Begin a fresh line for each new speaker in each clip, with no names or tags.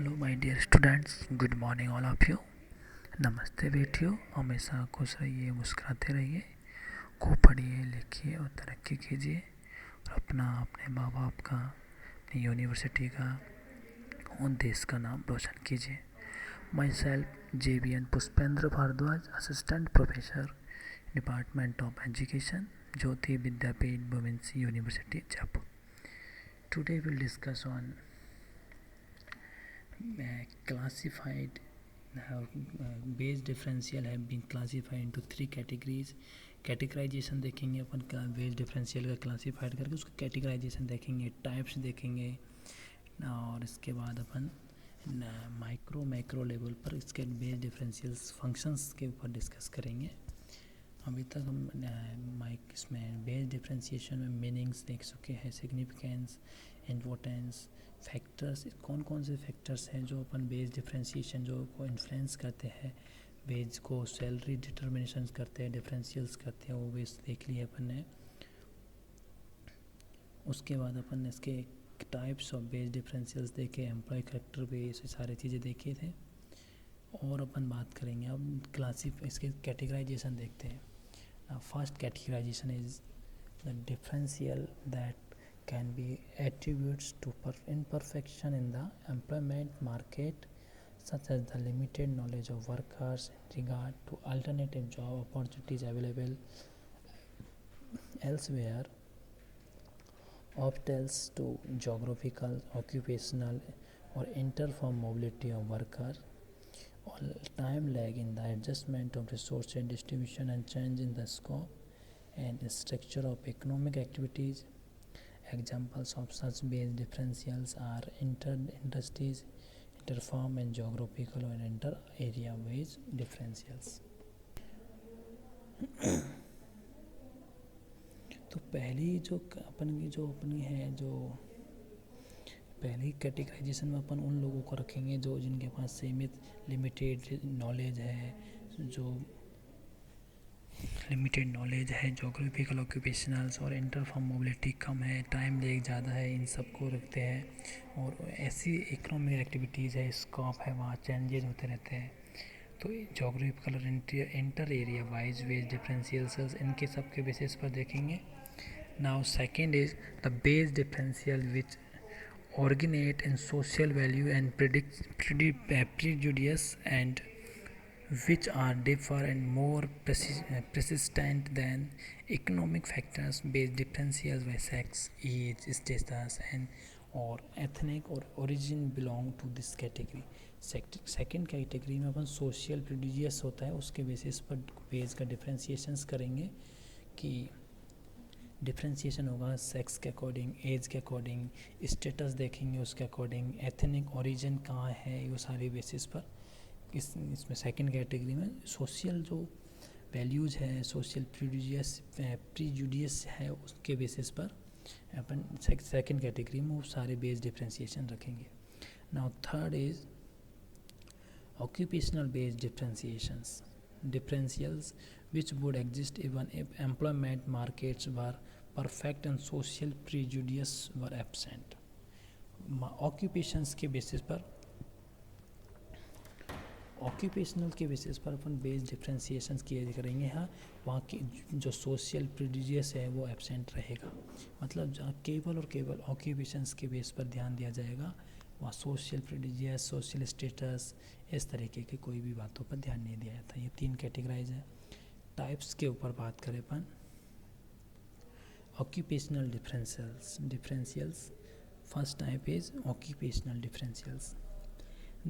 Hello my dear students, good morning all of you. नमस्ते बेटियों, हमेशा खुश रहिए, मुस्कुराते रहिए, खूब पढ़िए लिखिए और तरक्की कीजिए और अपने माँ बाप का, अपनी यूनिवर्सिटी का और देश का नाम रोशन कीजिए। Myself JBN Pushpendra Bhardwaj, assistant professor, department of education, Jyoti Vidyapeeth women's university Jaipur. Today will discuss on classified base differential have been classified into 3 categories. Categorization देखेंगे अपन बेस डिफरेंशियल का क्लासीफाइड करके उसका कैटेगराइजेशन देखेंगे, टाइप्स देखेंगे और इसके बाद अपन माइक्रो मैक्रो लेवल पर इसके बेस डिफरेंशियल्स फंक्शंस के ऊपर डिस्कस करेंगे। अभी तक हम इसमें बेस डिफरेंशिएशन में मीनिंग्स देख चुके हैं, सिग्निफिकेंस, इम्पोर्टेंस, फैक्टर्स, कौन कौन से फैक्टर्स हैं जो अपन बेस डिफरेंशिएशन जो को इन्फ्लुएंस करते हैं, बेस को सैलरी डिटर्मिनेशन करते हैं, डिफरेंशियल्स करते हैं, वो बेस देख लिए अपन ने। उसके बाद अपन ने इसके टाइप्स ऑफ बेस डिफरेंशियल्स देखे, एम्प्लॉय करेक्टर बेस, सारी चीज़ें देखे थे। और अपन बात करेंगे अब इसके कैटेगराइजेशन देखते हैं। First categorization is the differential that can be attributes to imperfection in the employment market, such as the limited knowledge of workers in regard to alternative job opportunities available elsewhere, obstacles to geographical, occupational or inter-firm mobility of workers, or time lag in the adjustment of resources distribution and change in the scope and structure of economic activities. Examples of such base differentials are inter-industries, inter-firm and geographical or inter-area wage differentials. तो पहली जो अपनी है, जो पहली categorisation में अपन उन लोगों को रखेंगे जो जिनके पास सीमित लिमिटेड नॉलेज है, जोग्राफिकल, ऑक्यूपेशनल्स और इंटरफॉर्म मोबिलिटी कम है, टाइम लेग ज़्यादा है, इन सब को रखते हैं। और ऐसी इकोनॉमिक एक्टिविटीज़ है, स्कोप है, वहाँ चेंजेस होते रहते हैं। तो जोग्राफिकल और inter area wise wage differentials इनके सब के बेसिस पर देखेंगे। Now second is the base differential which originate in social value and prejudice and which are differ and more persistent than economic factors. Based differentials by sex, age, status and or ethnic or origin belong to this category. Second category में अपन social prejudice होता है, उसके basis पर base का डिफ्रेंशिएशंस करेंगे कि differentiation होगा sex के अकॉर्डिंग, एज के अकॉर्डिंग, स्टेटस देखेंगे उसके अकॉर्डिंग, एथनिक ओरिजिन कहाँ है, वो सारी बेसिस पर इसमें सेकंड कैटेगरी में सोशल जो वैल्यूज़ है, सोशल प्रीजुडिस है, उसके बेसिस पर अपन सेकंड कैटेगरी में वो सारे बेस डिफ्रेंशिएशन रखेंगे। Now third is occupational based differentials which would exist even if employment markets were perfect and social prejudice were absent. Occupational के बेसिस पर अपन बेस डिफ्रेंशिएशन किए करेंगे। हाँ, वहाँ की जो सोशल प्रिजुडिस है वो एब्सेंट रहेगा, मतलब जहाँ केवल और केवल ऑक्यूपेशंस के बेस पर ध्यान दिया जाएगा, वहाँ सोशल प्रिजुडिस, सोशल स्टेटस, इस तरीके की कोई भी बातों पर ध्यान नहीं दिया जाता। ये तीन कैटेगराइज है। टाइप्स के ऊपर बात करें अपन, occupational differentials. First type is occupational differentials.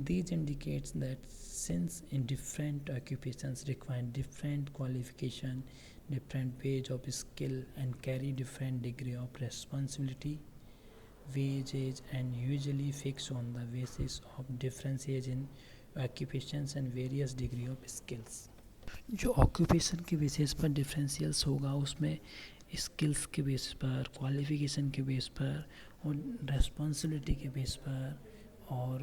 These indicates that since in different occupations require different qualification, different wage of skill and carry different degree of responsibility, wages and usually fixed on the basis of differences in occupations and various degree of skills. जो occupation के basis पर differentials होगा उसमें skills के base पर, qualification के base पर और रेस्पॉन्सिबिलिटी के बेस पर और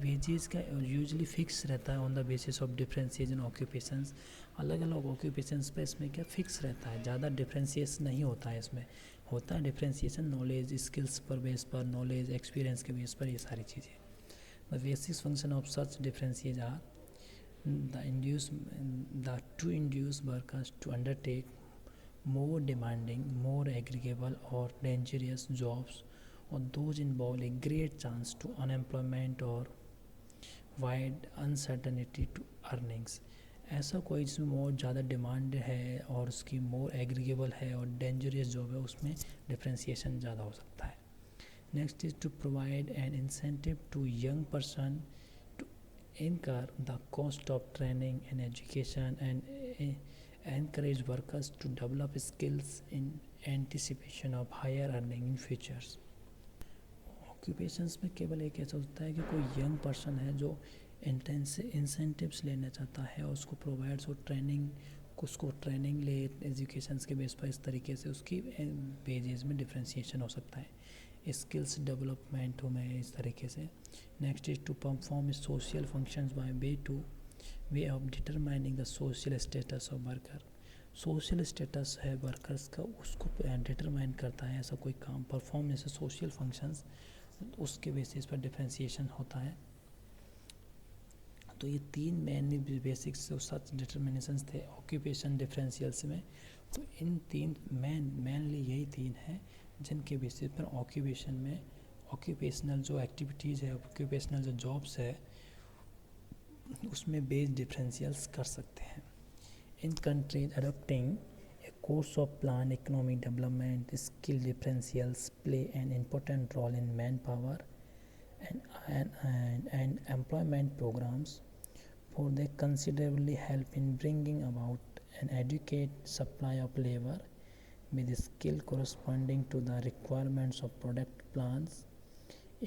वेजेस का यूजुअली फिक्स रहता है on the basis of differentiation occupations. अलग अलग ऑक्यूपेशंस पे इसमें क्या फिक्स रहता है, ज़्यादा डिफरेंशिएशन नहीं होता है। इसमें होता है डिफरेंशिएशन नॉलेज, स्किल्स पर बेस पर, नॉलेज एक्सपीरियंस के बेस पर, ये सारी चीज़ें। The basic function of such differences are to induce workers to undertake more demanding, more agreeable or dangerous jobs, or those involve a great chance to unemployment or wide uncertainty to earnings. ऐसा कोई जिसमें बहुत ज़्यादा demand है और उसकी मोर एग्रीगेबल है और डेंजरस जॉब है, उसमें डिफ्रेंसिएशन ज़्यादा हो सकता है. Next is to provide an incentive to young person to incur the cost of training and education and encourage workers to develop skills in anticipation of higher earning in futures. Occupations में केवल एक ऐसा होता है कि कोई young person है जो इंसेंटिव्स लेना चाहता है और उसको प्रोवाइड्स और उसको ट्रेनिंग ले एजुकेशंस के बेस पर, इस तरीके से उसकी वेजेस में डिफ्रेंशिएशन हो सकता है. स्किल्स डेवलपमेंट में इस तरीके से. Next is to perform social functions by way of determining the social status of worker. Social status है वर्कर्स का, उसको डिटरमाइन करता है ऐसा कोई काम परफॉर्म, जैसे सोशल फंक्शंस, उसके बेसिस पर डिफ्रेंशिएशन होता है. तो ये तीन मेनली बेसिक्स सच डिटर्मिनेशंस थे ऑक्यूपेशन डिफरेंशियल्स में. तो इन तीन मेनली यही तीन हैं जिनके बेसिस पर ऑक्यूपेशन में ऑक्यूपेशनल जो एक्टिविटीज़ है, ऑक्यूपेशनल जो जॉब्स है, उसमें बेस डिफरेंशियल्स कर सकते हैं. In countries adopting a course of plan economic development, skill differentials play an important role in man power and employment programs, for they considerably help in bringing about an adequate supply of labor with skill corresponding to the requirements of product plans.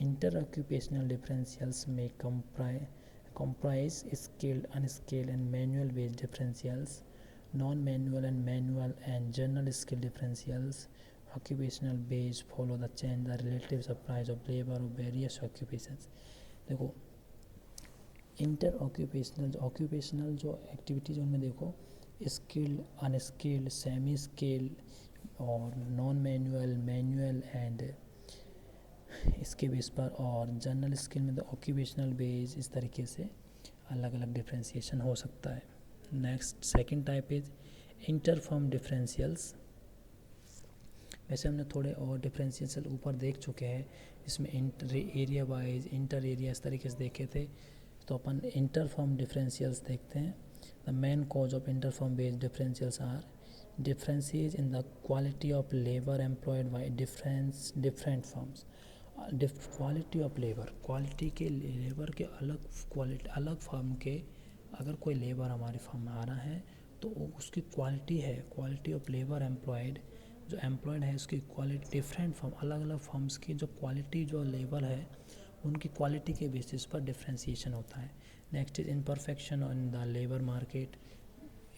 Interoccupational differentials may comprise skilled, unskilled and manual wage differentials, non-manual and manual and general skill differentials. Occupational base follow the change the relative supplies of labor of various occupations. देखो inter occupational जो activities उनमें देखो skilled, unskilled, semi skilled और non manual, manual and इसके base पर, और general skill में तो ऑक्यूपेशनल बेस, इस तरीके से अलग अलग डिफ्रेंशिएशन हो सकता है. Next second type is inter firm differentials. वैसे हमने थोड़े और डिफरेंशियल ऊपर देख चुके हैं, इसमें inter area wise, inter area इस तरीके से देखे थे. तो अपन इंटर फर्म डिफरेंशियल्स देखते हैं. The main cause of inter firm based differentials are differences in the quality of labour employed by different firms. Quality of labour, quality के labour के अलग फर्म के, अगर कोई लेबर हमारी फर्म में आ रहा है तो उसकी क्वालिटी है, क्वालिटी ऑफ लेबर एम्प्लॉयड, जो एम्प्लॉयड है उसकी क्वालिटी डिफरेंट फर्म, अलग अलग फर्म्स की जो क्वालिटी जो लेबर है उनकी क्वालिटी के बेसिस पर डिफ्रेंशिएशन होता है. Next is imperfection in the labour market.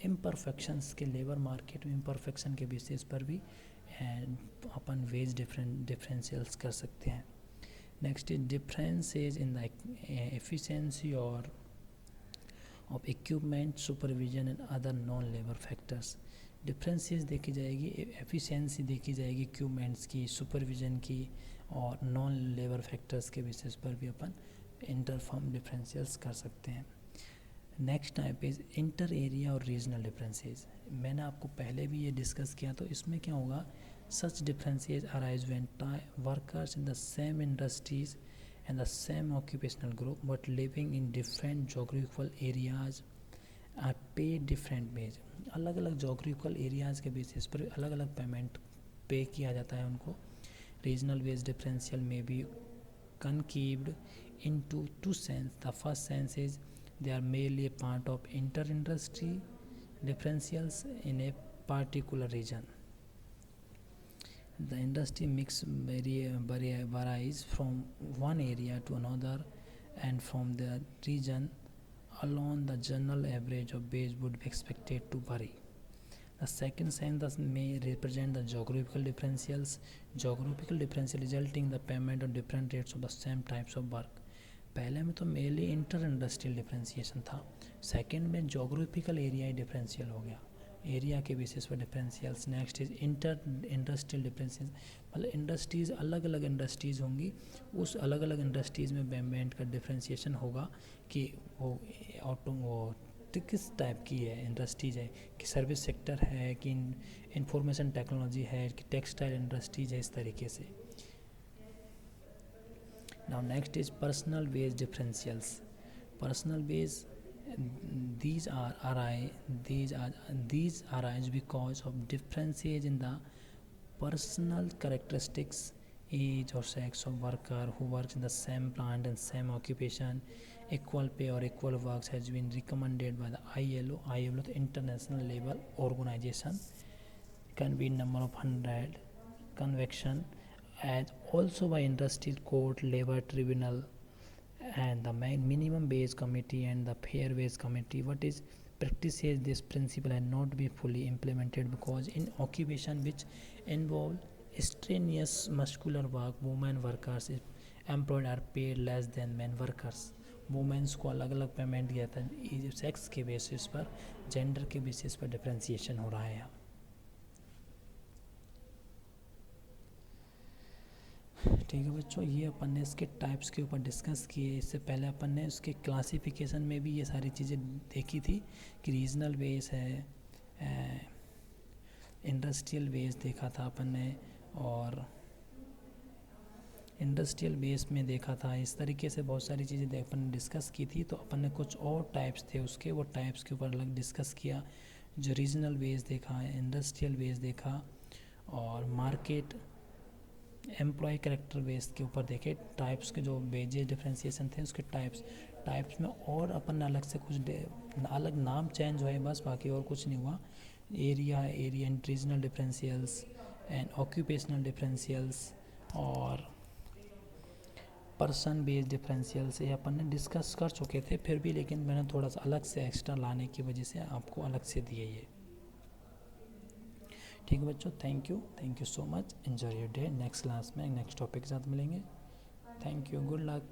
Imperfections के लेबर मार्केट में इम्परफेक्शन के बेसिस पर भी अपन वेज डिफरेंशियल्स कर सकते हैं. Next is differences in the efficiency और of equipment, supervision and other non labour factors. Differences देखी जाएगी, एफिशिएंसी देखी जाएगी इक्विपमेंट्स की, सुपरविजन की और नॉन लेबर फैक्टर्स के बेसिस पर भी अपन इंटर फर्म डिफरेंशियल्स कर सकते हैं. Next type is inter area और रीजनल डिफरेंसेस. मैंने आपको पहले भी ये डिस्कस किया, तो इसमें क्या होगा, such differences arise when workers in the same industries and the same occupational group but living in different geographical areas are paid different wage. अलग अलग geographical areas के basis पर अलग अलग पेमेंट पे किया जाता है उनको. Regional wage differential may be conceived into two sense. The first sense is they are merely a part of inter-industry differentials in a particular region. The industry mix varies from one area to another and from the region alone the general average of wage would be expected to vary. The second sense may represent the geographical differentials resulting in the payment of different rates of the same types of work. पहले में तो mainly inter industrial differentiation था, second में geographical area differential हो गया. Area के basis पर differentials. Next is inter industrial differential, मतलब इंडस्ट्रीज़ अलग अलग इंडस्ट्रीज़ होंगी, उस अलग अलग इंडस्ट्रीज़ में पेमेंट का डिफरेंशिएशन होगा कि वो किस टाइप की है इंडस्ट्रीज है, कि सर्विस सेक्टर है, कि इंफॉर्मेशन टेक्नोलॉजी है, कि टेक्सटाइल इंडस्ट्रीज है, इस तरीके से। Now next is personal wage differentials. Personal wage, these are arise because of differences in the personal characteristics, age or sex of worker who works in the same plant and same occupation. Equal pay or equal works has been recommended by the ILO, the International Labour Organization. Can be number of 100 conviction, as also by industrial court, labor tribunal, and the minimum wage committee and the fair wage committee. What is practices this principle and not be fully implemented, because in occupation which involve strenuous muscular work, women workers employed are paid less than men workers. Women's को अलग अलग payment दिया था, sex के basis पर, gender के basis पर differentiation हो रहा है यहाँ। ठीक है बच्चों, ये अपन ने इसके टाइप्स के ऊपर डिस्कस किए। इससे पहले अपन ने उसके क्लासिफिकेशन में भी ये सारी चीज़ें देखी थी कि रीजनल बेस है, इंडस्ट्रियल बेस देखा था अपन ने, और इंडस्ट्रियल बेस में देखा था। इस तरीके से बहुत सारी चीज़ें अपन ने डिस्कस की थी। तो अपन ने कुछ और टाइप्स थे उसके, वो टाइप्स के ऊपर अलग डिस्कस किया। जो रीजनल बेस देखा, इंडस्ट्रियल बेस देखा, और मार्केट एम्प्लॉय कैरेक्टर बेस के ऊपर देखे। टाइप्स के जो वेजेस डिफ्रेंसिएशन थे उसके टाइप्स में और अपन अलग से कुछ अलग नाम चेंज हुए बस, बाकी और कुछ नहीं हुआ। Area and regional differentials and occupational differentials और पर्सन बेस्ड डिफरेंशियल्स, ये अपन ने डिस्कस कर चुके थे फिर भी, लेकिन मैंने थोड़ा सा अलग से एक्स्ट्रा लाने की वजह से आपको अलग से दिए ये। ठीक है बच्चों, thank you so much, enjoy your day. Next class में नेक्स्ट टॉपिक के साथ मिलेंगे। Thank you, good luck.